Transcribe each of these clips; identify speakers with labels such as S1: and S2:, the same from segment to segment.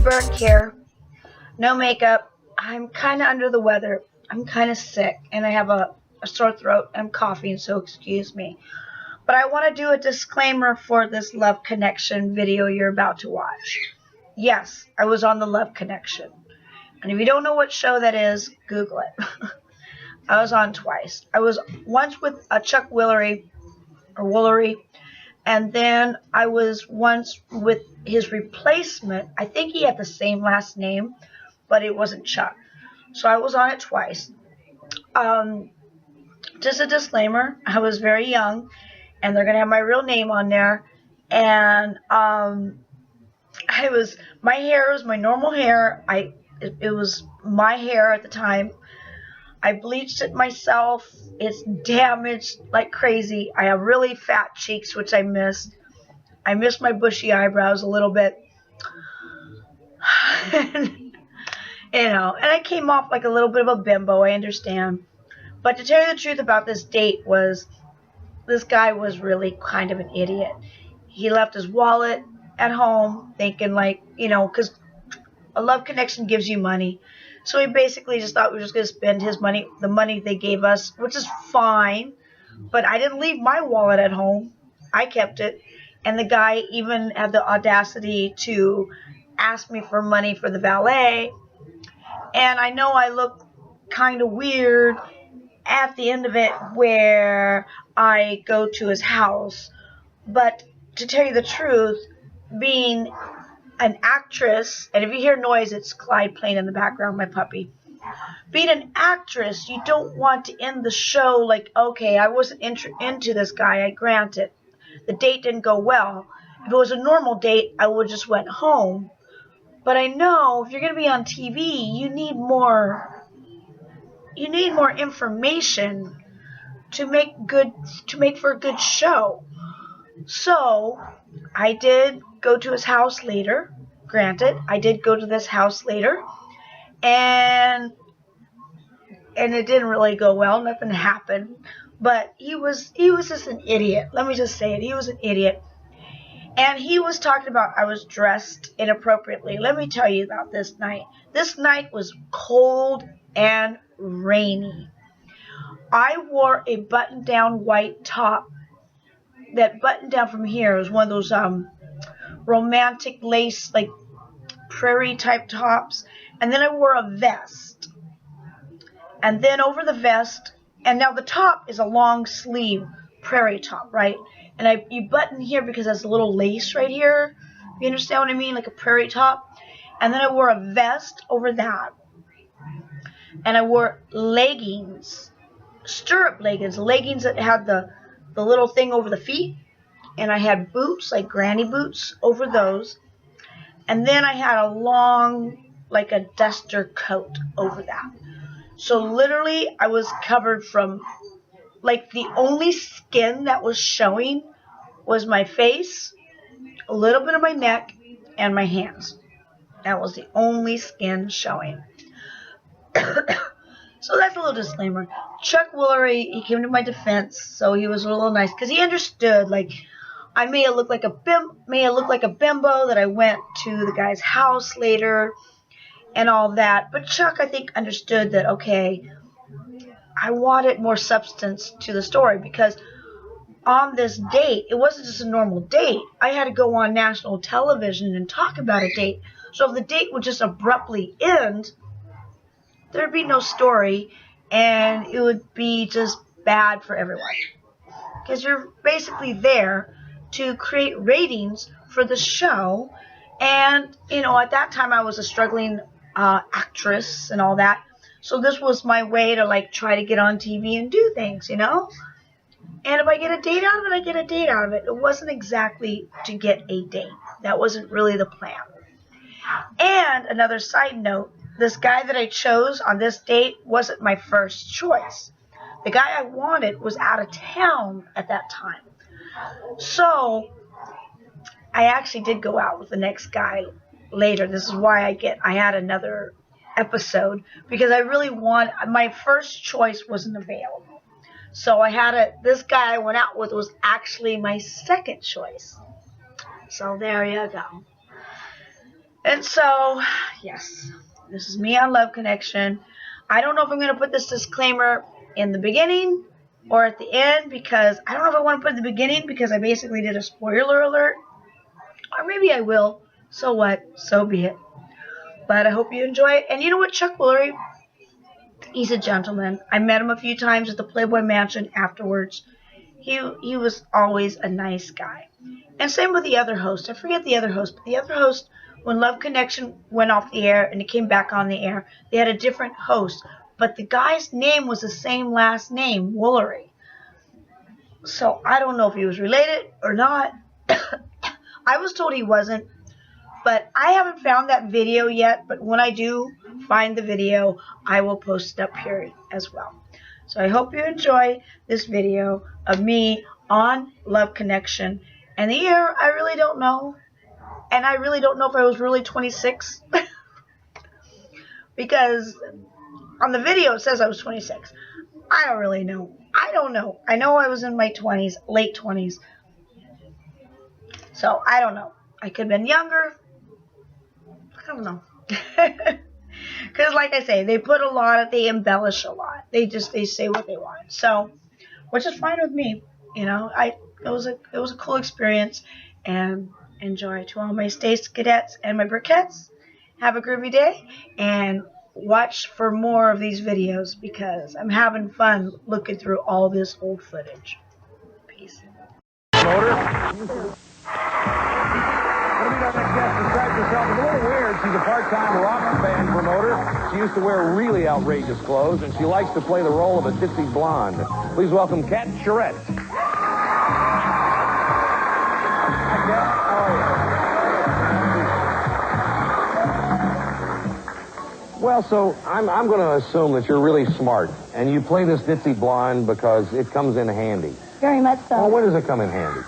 S1: Burke here. No makeup. I'm kind of under the weather. I'm kind of sick, and I have a sore throat. I'm coughing, so excuse me. But I want to do a disclaimer for this Love Connection video you're about to watch. Yes, I was on the Love Connection. And if you don't know what show that is, Google it. I was on twice. I was once with Chuck Woolery, and then I was once with his replacement. I think he had the same last name, but it wasn't Chuck. So I was on it twice. Just a disclaimer, I was very young, and they're going to have my real name on there. And my hair was my normal hair. It was my hair at the time. I bleached it myself. It's damaged like crazy. I have really fat cheeks, which I missed. I missed my bushy eyebrows a little bit. And I came off like a little bit of a bimbo, I understand. But to tell you the truth about this date was, this guy was really kind of an idiot. He left his wallet at home thinking because a Love Connection gives you money. So he basically just thought we were just going to spend his money, the money they gave us, which is fine. But I didn't leave my wallet at home. I kept it. And the guy even had the audacity to ask me for money for the valet. And I know I look kind of weird at the end of it where I go to his house. But to tell you the truth, being an actress, and if you hear noise, it's Clyde playing in the background, my puppy. Being an actress, you don't want to end the show like, okay, I wasn't into this guy, I grant it. The date didn't go well. If it was a normal date, I would just went home. But I know if you're going to be on TV, you need more information to make for a good show. So I did go to his house later. Granted, I did go to this house later, and it didn't really go well. Nothing happened. But he was just an idiot. Let me just say it. He was an idiot. And he was talking about I was dressed inappropriately. Let me tell you about this night. This night was cold and rainy. I wore a button-down white top. That button down from here was one of those romantic lace, like prairie type tops. And then I wore a vest. And then over the vest, and now the top is a long sleeve prairie top, right? And you button here because there's a little lace right here. You understand what I mean? Like a prairie top. And then I wore a vest over that. And I wore leggings, stirrup leggings that had the little thing over the feet. And I had boots, like granny boots, over those. And then I had a long, like a duster coat over that. So literally, I was covered from, like, the only skin that was showing was my face, a little bit of my neck, and my hands. That was the only skin showing. So that's a little disclaimer. Chuck Woolery, he came to my defense, so he was a little nice because he understood. Like, I may have looked like a bimbo that I went to the guy's house later and all that. But Chuck, I think, understood that, okay, I wanted more substance to the story because on this date, it wasn't just a normal date. I had to go on national television and talk about a date. So if the date would just abruptly end, there'd be no story, and it would be just bad for everyone. Because you're basically there to create ratings for the show. And, at that time I was a struggling actress and all that. So this was my way to, try to get on TV and do things, And if I get a date out of it, I get a date out of it. It wasn't exactly to get a date. That wasn't really the plan. And another side note, this guy that I chose on this date wasn't my first choice. The guy I wanted was out of town at that time. So I actually did go out with the next guy later. This is why I had another episode, because I really my first choice wasn't available. So this guy I went out with was actually my second choice. So there you go. And so, yes, this is me on Love Connection. I don't know if I'm going to put this disclaimer in the beginning or at the end, because I don't know if I want to put it in the beginning because I basically did a spoiler alert. Or maybe I will. So what? So be it. But I hope you enjoy it. And you know what, Chuck Woolery? He's a gentleman. I met him a few times at the Playboy Mansion afterwards. He was always a nice guy. And same with the other host. I forget the other host, but the other host, when Love Connection went off the air and it came back on the air, they had a different host. But the guy's name was the same last name, Woolery. So I don't know if he was related or not. I was told he wasn't. But I haven't found that video yet. But when I do find the video, I will post it up here as well. So I hope you enjoy this video of me on Love Connection. And the year, I really don't know. And I really don't know if I was really 26. Because on the video it says I was 26. I don't really know. I don't know. I know I was in my 20s, late 20s. So I don't know. I could have been younger. I don't know. Because like I say, they put a lot, they embellish a lot. They say what they want. So, which is fine with me. You know, it was a cool experience, and enjoy. To all my Stace-Cadets and my Burkettes, have a groovy day, and watch for more of these videos because I'm having fun looking through all this old footage. Peace.
S2: Motor. Our next guest describes herself as a little weird. She's a part-time rock band promoter. She used to wear really outrageous clothes, and she likes to play the role of a ditzy blonde. Please welcome Cat Charette. Hi, Cat. How are you? Well, so I'm going to assume that you're really smart, and you play this ditzy blonde because it comes in handy.
S3: Very much so.
S2: Well, when does it come in handy?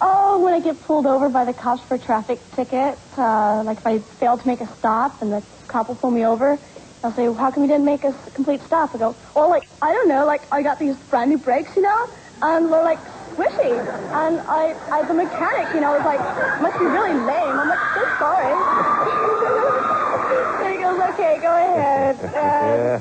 S3: Oh, when I get pulled over by the cops for a traffic ticket, like if I fail to make a stop and the cop will pull me over, they'll say, well, how come you didn't make a complete stop? I go, well, like, I don't know, like, I got these brand new brakes, you know, and they're like squishy. And I the mechanic, you know, was like, must be really lame. I'm like, so sorry. So he goes, okay, go ahead.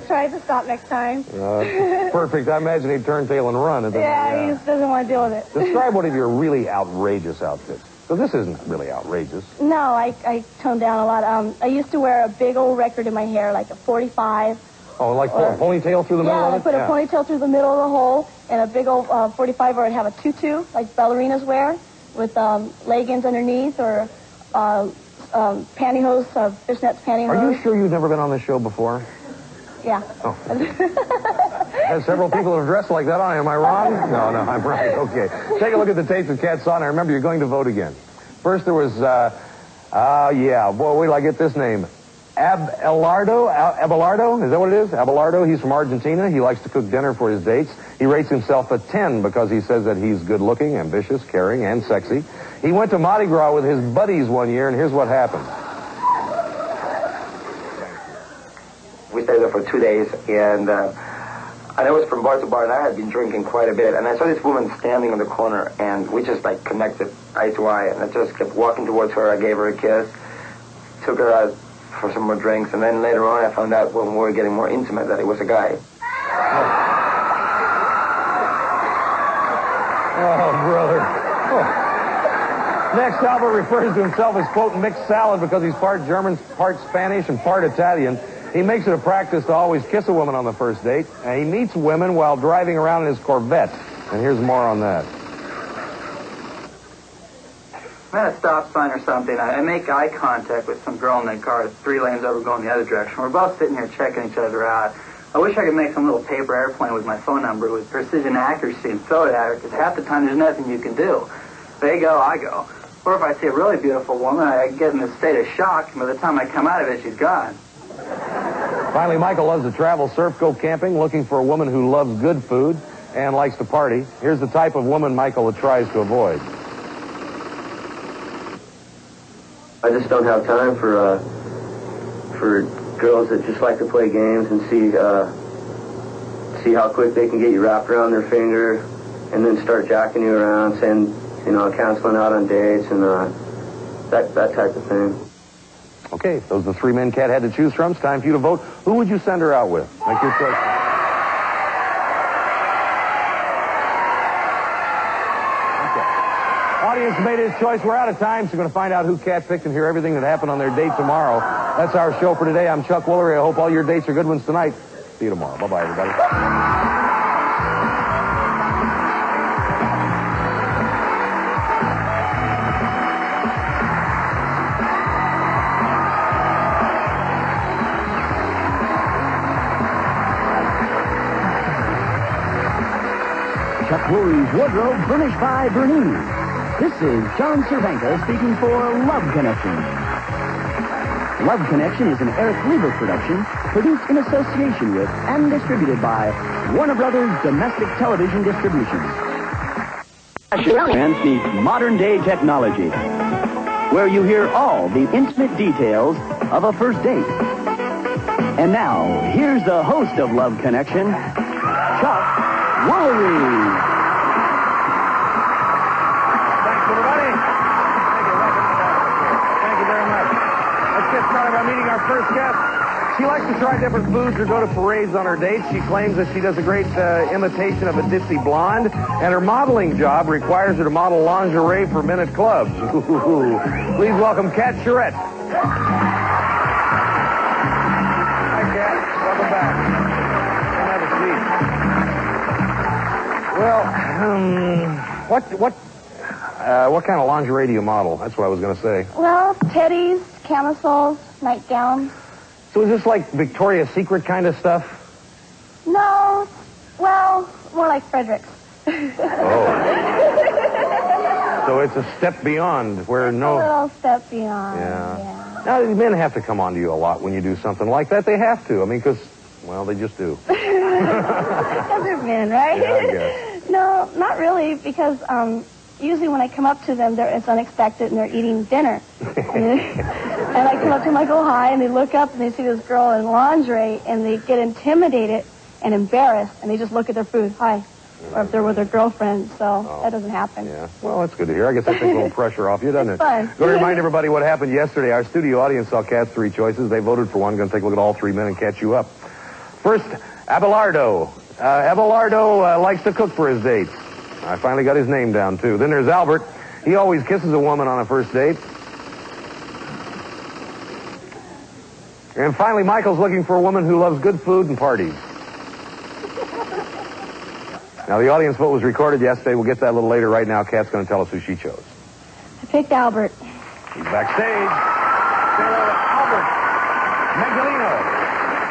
S3: Try to stop next time.
S2: Perfect. I imagine he'd turn tail and run.
S3: Yeah, he just doesn't want to deal with it.
S2: Describe one of your really outrageous outfits. So this isn't really outrageous.
S3: No, I toned down a lot. I used to wear a big old record in my hair, like a 45.
S2: Oh, like a ponytail through the middle of it?
S3: Yeah, I put a ponytail through the middle of the hole and a big old 45, or I'd have a tutu, like ballerinas wear, with leggings underneath, or pantyhose, fishnets pantyhose.
S2: Are you sure you've never been on this show before?
S3: Yeah.
S2: Oh. Has several people have dressed like that on. Am I wrong? No, I'm right. Okay. Take a look at the tapes that Cat saw, and I remember you're going to vote again. First there was, boy, wait till I get this name. Abelardo, is that what it is? Abelardo, he's from Argentina. He likes to cook dinner for his dates. He rates himself a 10 because he says that he's good-looking, ambitious, caring, and sexy. He went to Mardi Gras with his buddies one year, and here's what happened.
S4: We stayed there for 2 days, and I was from bar to bar, and I had been drinking quite a bit, and I saw this woman standing on the corner, and we just, like, connected eye to eye, and I just kept walking towards her. I gave her a kiss, took her out for some more drinks, and then later on I found out when we were getting more intimate that it was a guy.
S2: Oh, brother. Oh. Next, Albert refers to himself as, quote, mixed salad because he's part German, part Spanish, and part Italian. He makes it a practice to always kiss a woman on the first date. He meets women while driving around in his Corvette. And here's more on that.
S4: I'm at a stop sign or something. I make eye contact with some girl in the car, 3 lanes over going the other direction. We're both sitting here checking each other out. I wish I could make some little paper airplane with my phone number with precision accuracy and throw it at her, because half the time there's nothing you can do. They go, I go. Or if I see a really beautiful woman, I get in a state of shock, and by the time I come out of it, she's gone.
S2: Finally, Michael loves to travel, surf, go camping, looking for a woman who loves good food and likes to party. Here's the type of woman Michael tries to avoid.
S5: I just don't have time for girls that just like to play games and see how quick they can get you wrapped around their finger, and then start jacking you around, saying, canceling out on dates and that type of thing.
S2: Okay, those are the three men Kat had to choose from. It's time for you to vote. Who would you send her out with? Make your choice. Audience made his choice. We're out of time, so we're going to find out who Kat picked and hear everything that happened on their date tomorrow. That's our show for today. I'm Chuck Woolery. I hope all your dates are good ones tonight. See you tomorrow. Bye-bye, everybody.
S6: Chuck Woolery's wardrobe furnished by Bernice. This is John Cervenka speaking for Love Connection. Love Connection is an Eric Lieber production produced in association with and distributed by Warner Brothers Domestic Television Distribution. And meets modern-day technology, where you hear all the intimate details of a first date. And now, here's the host of Love Connection, Chuck Woolery.
S2: Get started by meeting our first guest. She likes to try different foods or go to parades on her dates. She claims that she does a great imitation of a ditzy blonde, and her modeling job requires her to model lingerie for men at clubs. Please welcome Kat Charette. Hi, Kat. Welcome back. Have a seat. Well, what kind of lingerie do you model? That's what I was going to say.
S3: Well, teddies, camisoles, nightgowns.
S2: So is this like Victoria's Secret kind of stuff?
S3: No, well, more like Frederick's.
S2: Oh. So it's a step beyond where
S3: A little step beyond.
S2: Yeah. Now, men have to come on to you a lot when you do something like that. They have to. I mean, because, well, they just do.
S3: Because they're men, right?
S2: Yeah, I guess.
S3: No, not really, because usually when I come up to them, it's unexpected and they're eating dinner. And I come up to them, I go hi, and they look up and they see this girl in lingerie, and they get intimidated and embarrassed, and they just look at their food, hi. Or if they're with their girlfriend, so that doesn't happen.
S2: Yeah, well, that's good to hear. I guess that takes a little pressure off you, doesn't it?
S3: Fun.
S2: Going to remind everybody what happened yesterday. Our studio audience saw Kat's three choices. They voted for one. Going to take a look at all three men and catch you up. First, Abelardo. Abelardo likes to cook for his dates. I finally got his name down, too. Then there's Albert. He always kisses a woman on a first date. And finally, Michael's looking for a woman who loves good food and parties. Now, the audience vote was recorded yesterday. We'll get to that a little later. Right now, Kat's going to tell us who she chose.
S3: I picked Albert.
S2: He's backstage. Say hello to Albert Magdaleno.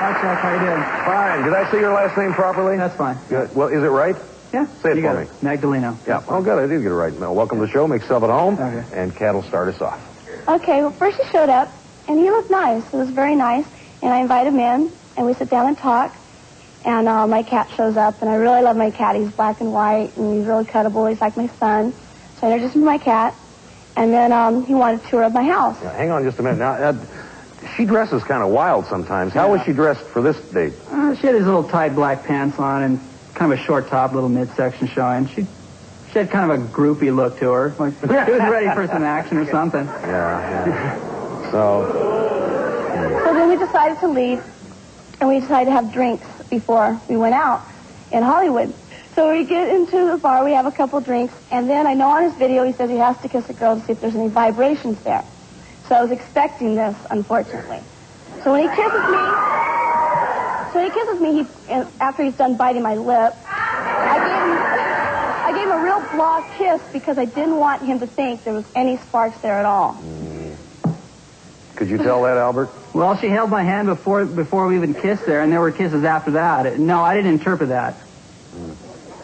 S7: Hi, Chuck. How you doing?
S2: Fine. Did I say your last name properly?
S7: That's fine.
S2: Good. Well, is it right?
S7: Yeah.
S2: Say it
S7: you
S2: for
S7: got
S2: me.
S7: Magdaleno.
S2: Yeah. Oh, good. I did get it right. Well, welcome to the show. Make yourself at home.
S7: Okay.
S2: And Kat will start us off.
S3: Okay, well, first he showed up, and he looked nice. It was very nice. And I invited him in, and we sit down and talk. And my cat shows up, and I really love my cat. He's black and white, and he's really cuddable. He's like my son. So I introduced him to my cat, and then he wanted a tour of my house.
S2: Yeah, hang on just a minute. Now, she dresses kind of wild sometimes. How was she dressed for this date?
S7: She had these little tight black pants on and kind of a short top, little midsection showing. She had kind of a groupie look to her. Like she was ready for some action or something.
S2: Yeah. So
S3: then we decided to leave, and we decided to have drinks before we went out in Hollywood. So we get into the bar, we have a couple drinks, and then I know on his video he says he has to kiss a girl to see if there's any vibrations there. So I was expecting this, unfortunately. So when he kisses me, after he's done biting my lip, I gave him a real block kiss because I didn't want him to think there was any sparks there at all.
S2: could you tell that, Albert?
S7: Well, she held my hand before we even kissed there, and there were kisses after that. No, I didn't interpret that.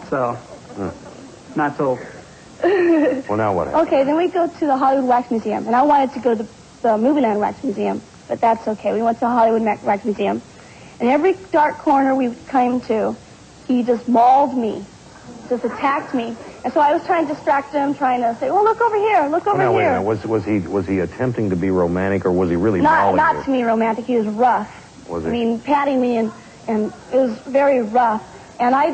S7: So, not so.
S2: Well, now what happened?
S3: Okay, then we go to the Hollywood Wax Museum, and I wanted to go to the Movieland Wax Museum, but that's okay. We went to the Hollywood Wax Museum, and every dark corner we came to, he just mauled me, just attacked me, and so I was trying to distract him, trying to say, "Well, look over here, look over
S2: Now, wait a
S3: here."
S2: minute. Was he attempting to be romantic, or was he really mauling
S3: Not
S2: you?
S3: to me romantic. He was rough.
S2: Was he?
S3: I mean, patting me, and it was very rough. And I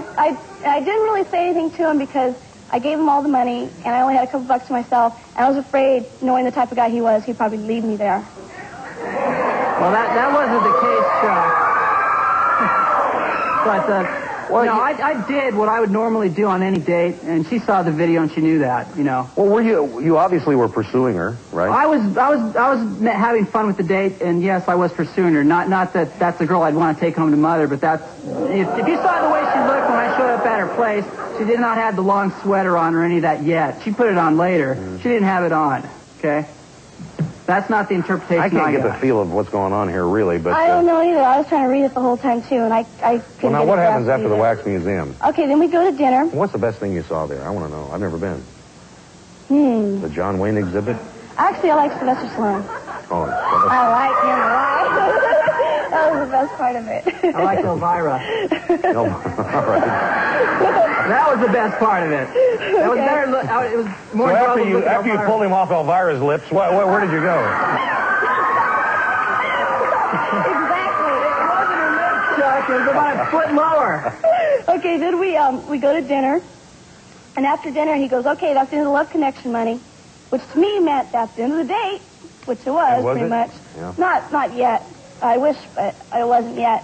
S3: didn't really say anything to him because I gave him all the money, and I only had a couple bucks to myself, and I was afraid, knowing the type of guy he was, he'd probably leave me there.
S7: Well, that wasn't the case, Chuck. But, no, I did what I would normally do on any date, and she saw the video and she knew that, you know.
S2: Well, you obviously were pursuing her, right?
S7: I was having fun with the date, and yes, I was pursuing her. Not that that's the girl I'd want to take home to mother, but that's, if you saw the way she looked when I showed up at her place, she did not have the long sweater on or any of that yet. She put it on later. She didn't have it on, okay? That's not the interpretation I
S2: can't get the feel of what's going on here, really, but...
S3: I don't know either. I was trying to read it the whole time, too, and I couldn't
S2: Well, now,
S3: get
S2: what
S3: it
S2: happens after the
S3: either.
S2: wax museum?
S3: Okay, then we go to dinner.
S2: What's the best thing you saw there? I want to know. I've never been. The John Wayne exhibit?
S3: Actually, I like Sylvester Stallone.
S2: Oh,
S3: I like him a lot. That was the best part of it.
S7: I like Elvira.
S2: no, all right.
S7: That was the best part of it. That was better. It was more.
S2: So after you pulled him off Elvira's lips, where did you go?
S3: Exactly.
S7: It wasn't her lips, Chuck. It was about a foot lower.
S3: Okay, then we go to dinner, and after dinner he goes, okay, that's the end of the Love Connection money, which to me meant that's the end of the date, which it was pretty much.
S2: Yeah.
S3: Not yet. I wish, but it wasn't yet.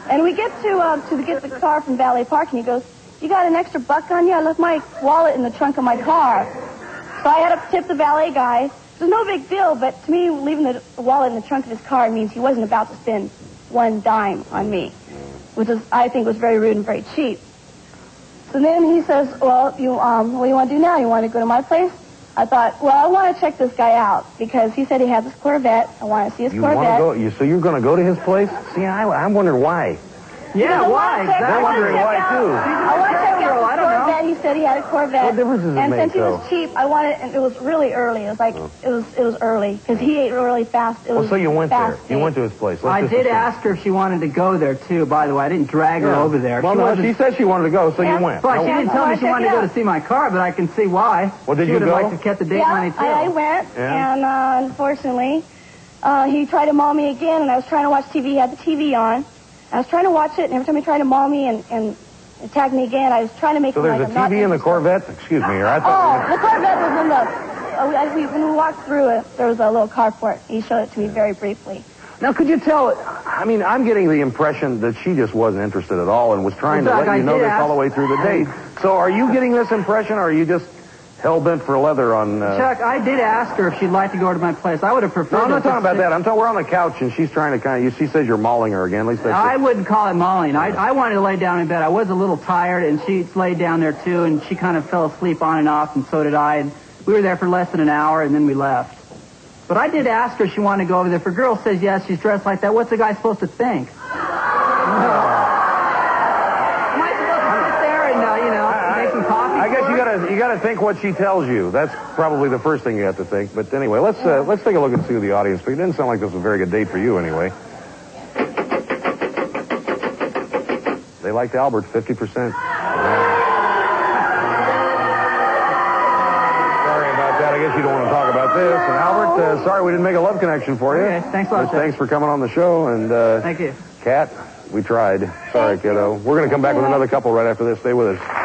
S3: And we get to get the car from Valet Park, and he goes, you got an extra buck on you? I left my wallet in the trunk of my car. So I had to tip the valet guy. It was no big deal, but to me, leaving the wallet in the trunk of his car means he wasn't about to spend one dime on me, which I think was very rude and very cheap. So then he says, well, what do you want to do now? You want to go to my place? I thought, well, I want to check this guy out because he said he had this Corvette. I want to see his Corvette.
S2: So you're going to go to his place? See, I'm wondering why.
S7: Yeah, why?
S2: I'm wondering why, too.
S3: I want to check out the Corvette. He said he had a Corvette.
S2: What difference does it
S3: and
S2: make,
S3: since he was cheap, I wanted, and it was really early. It was like, it was early because he ate really fast. It was
S2: so you went there.
S3: fast
S2: You went to his place.
S7: I did ask her if she wanted to go there, too, by the way. I didn't drag her over there.
S2: Well, no, she said she wanted to go, so you went.
S7: But she didn't tell me she wanted to go to see my car, but I can see why.
S2: Well, did
S7: she
S2: you
S7: would
S2: go?
S7: have liked to get the date money, too.
S3: I went, and unfortunately, he tried to maul me again, and I was trying to watch TV. He had the TV on. I was trying to watch it, and every time he tried to maul me and attack me again, I was trying to make
S2: So
S3: him
S2: there's
S3: like
S2: a TV in the Corvette? Excuse me, here. I thought...
S3: the Corvette was in the... when we walked through it, there was a little carport. He showed it to me very briefly.
S2: Now, could you tell... I mean, I'm getting the impression that she just wasn't interested at all and was trying to let you know this all the way through the date. So are you getting this impression, or are you just hell-bent for leather on...
S7: Chuck, I did ask her if she'd like to go to my place. I would have preferred...
S2: No, I'm not talking about that. I'm talking... We're on the couch, and she's trying to kind of... She says you're mauling her again. At least
S7: I wouldn't call it mauling. I wanted to lay down in bed. I was a little tired, and she laid down there, too, and she kind of fell asleep on and off, and so did I. And we were there for less than an hour, and then we left. But I did ask her if she wanted to go over there. If a girl says yes, she's dressed like that, what's the guy supposed to think? Am I supposed to sit there and, make some coffee?
S2: I guess you gotta think what she tells you. That's probably the first thing you have to think. But anyway, let's take a look and see the audience. But it didn't sound like this was a very good date for you, anyway. They liked Albert 50%. Sorry about that. I guess you don't want to talk about this. And Albert, sorry we didn't make a love connection for you.
S7: Okay, thanks a lot.
S2: Thanks for coming on the show. And
S7: thank you.
S2: Kat, we tried. Sorry, kiddo. We're going to come back with another couple right after this. Stay with us.